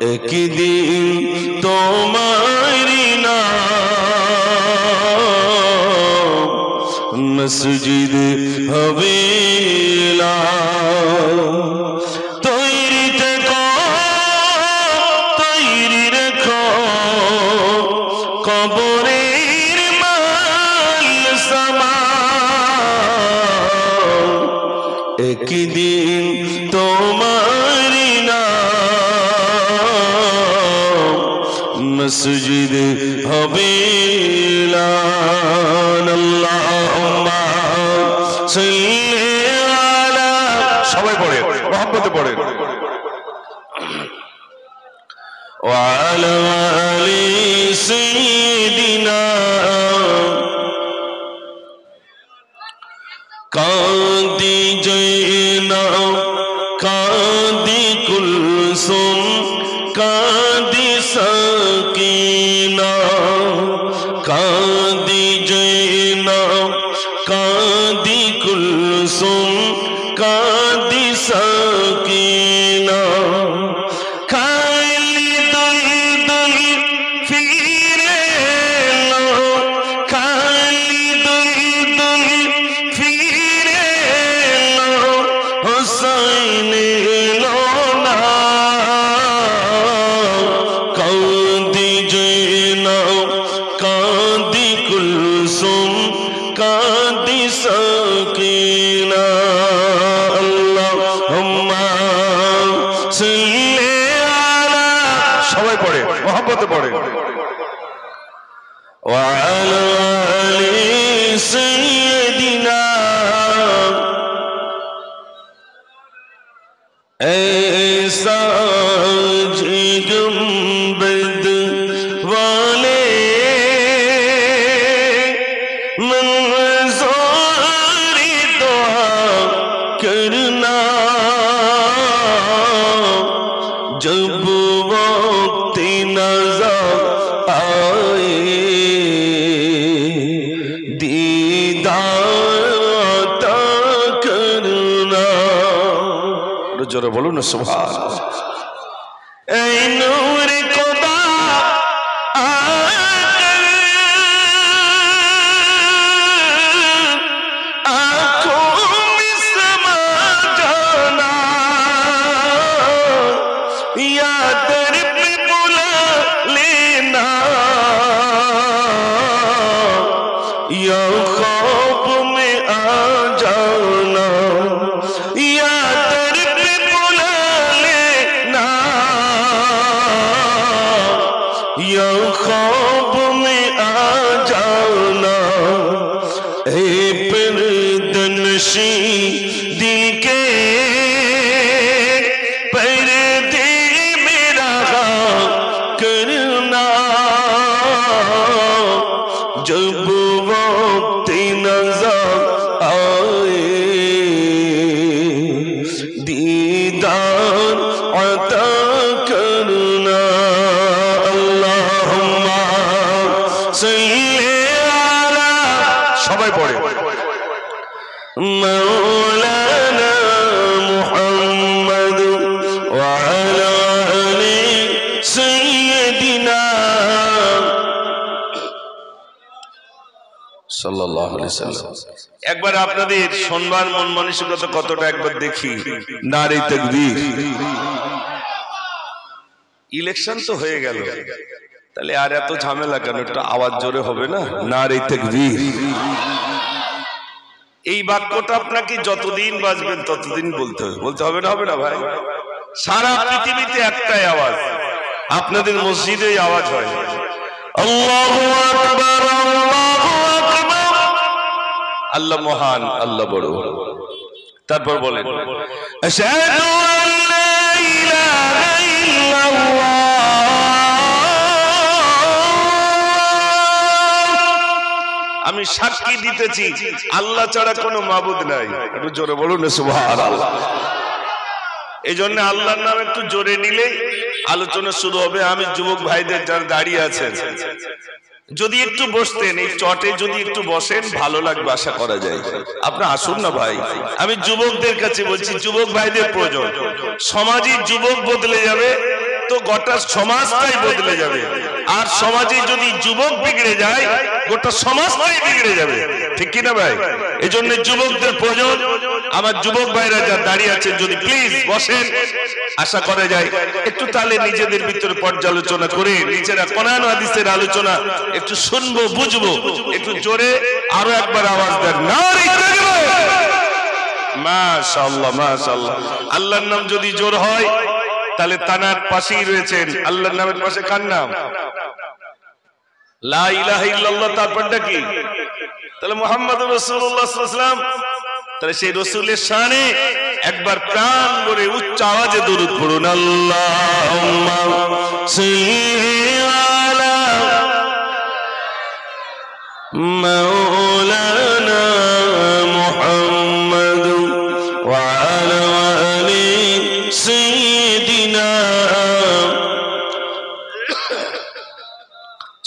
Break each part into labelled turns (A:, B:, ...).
A: একদিন তোমারি নাম মসজিদ হবে তৈরি থেকো তৈরি রেখো কবরের মাল সামান একদিন তোমারি নাম মসজিদ হবে আল্লাহুম্মা সাল্লি আলা সবাই পড়ে মহব্বতে পড়ে ওয়া আলা আলি সাইয়্যিদিনা কাঁদি জয়নাব কাঁদি কুলসুম কাঁদি সাকিনা কাঁদি জয়নাব কাঁদি কুলসুম কাঁদি সাকিনা খালি দুল দুল ফিরে লো খালি দুল দুল ফিরে লো হুসাইন লো না কাঁদি জয়নাব কাঁদি কুলসুম কাঁদি সাকিনা আল্লাহুম্মা সাল্লি আলা সবাই পড়ে মহব্বতে পড়ে ওয়া আলা আলি সাইয়্যিদিনা ऐसा गुंबद वाले मंज़ूरी दुआ करना जब वक्त नज़र आए दीदार अता करना जोरे बोलो ना सुभान ऐ नूर खुदा आंखों में समा जाना या दर पे बुला लेना या ख्वाब में आ जाना या दर पे बुला लेना या ख्वाब में आ जाना ए पर्दनशी दिल के पर्दे मेरा करना जब वक्त नज़र आए दीदार अता करना अल्लाहुम्मा सल्ली अला सबाई पढ़े मौलाना मुहम्मद व अला आलि सय्यिदिना সাল্লাল্লাহু আলাইহি ওয়াসাল্লাম একবার আপনাদের সম্মান মন মানসিকতা কতটা একবার দেখি নারে তাকবীর ইলেকশন তো হয়ে গেল তাহলে আর এত ঝামেলা কেন একটু আওয়াজ জোরে হবে না নারে তাকবীর এই বাক্যটা আপনাকে যতদিন বাজবেন ততদিন বলতে হবে না ভাই সারা পৃথিবীতে একটাই আওয়াজ আপনাদের মসজিদেই আওয়াজ হয় আল্লাহু আকবার আল্লাহ মহান আল্লাহ বড় তারপর বলেন আশহাদু আল্লা ইলাহা ইল্লাল্লাহ আমি সাক্ষী দিতেছি আল্লাহ ছাড়া কোনো মাবুদ নাই একটু জোরে বলুন সুবহানাল্লাহ এইজন্য আল্লাহর নাম একটু জোরে নিলে আলোচনা শুরু হবে আমি যুবক ভাইদের যারা দাঁড়িয়ে আছেন যদি একটু বসতেন এই চটে যদি একটু বসেন ভালো লাগবে আশা করা যায় আপনি আসুন না ভাই আমি যুবকদের কাছে বলছি যুবক ভাইদের প্রয়োজন সমাজের যুবক বদলে যাবে তো গোটা সমাজটাই বদলে যাবে। আর সমাজে যদি যুবক বিগড়ে যায় গোটা সমাজটাই বিগড়ে যাবে, ঠিক কি না ভাই? এই জন্য যুবকদের প্রয়োজন। আমার যুবক ভাইরা যা দাঁড়িয়ে আছেন যদি প্লিজ বসেন, আশা করা যায় একটু তাহলে নিজেদের ভিতরে পর্যালোচনা করে নিজেরা কোরআন হাদিসের আলোচনা একটু শুনবো, বুঝবো। একটু জোরে আরো একবার আওয়াজ দেন, নারে তাকবীর। মাশাআল্লাহ মাশাআল্লাহ। আল্লাহর নাম যদি জোর হয় তাহলে তানার পাশেই রয়েছেন। আল্লাহর নামের পাশে কার নাম? লা ইলাহা ইল্লাল্লাহ। তারপরটা কি? তাহলে মুহাম্মদুর রাসূলুল্লাহ সাল্লাল্লাহু আলাইহি ওয়াসাল্লাম। তাহলে সেই রাসূলের শানে একবার প্রাণ ভরে উচ্চ আওয়াজে দরুদ পড়ুন। আল্লাহুম্মা সাল্লি আলা মাওলানা মুহাম্মদ ওয়া আলা আলি সাইয়্যিদিনা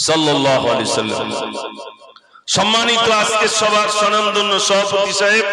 A: সাল্লাল্লাহু আলাইহি ওয়াসাল্লাম। সম্মানিত আজকে সবার স্বনামধন্য সভাপতি সাহেব,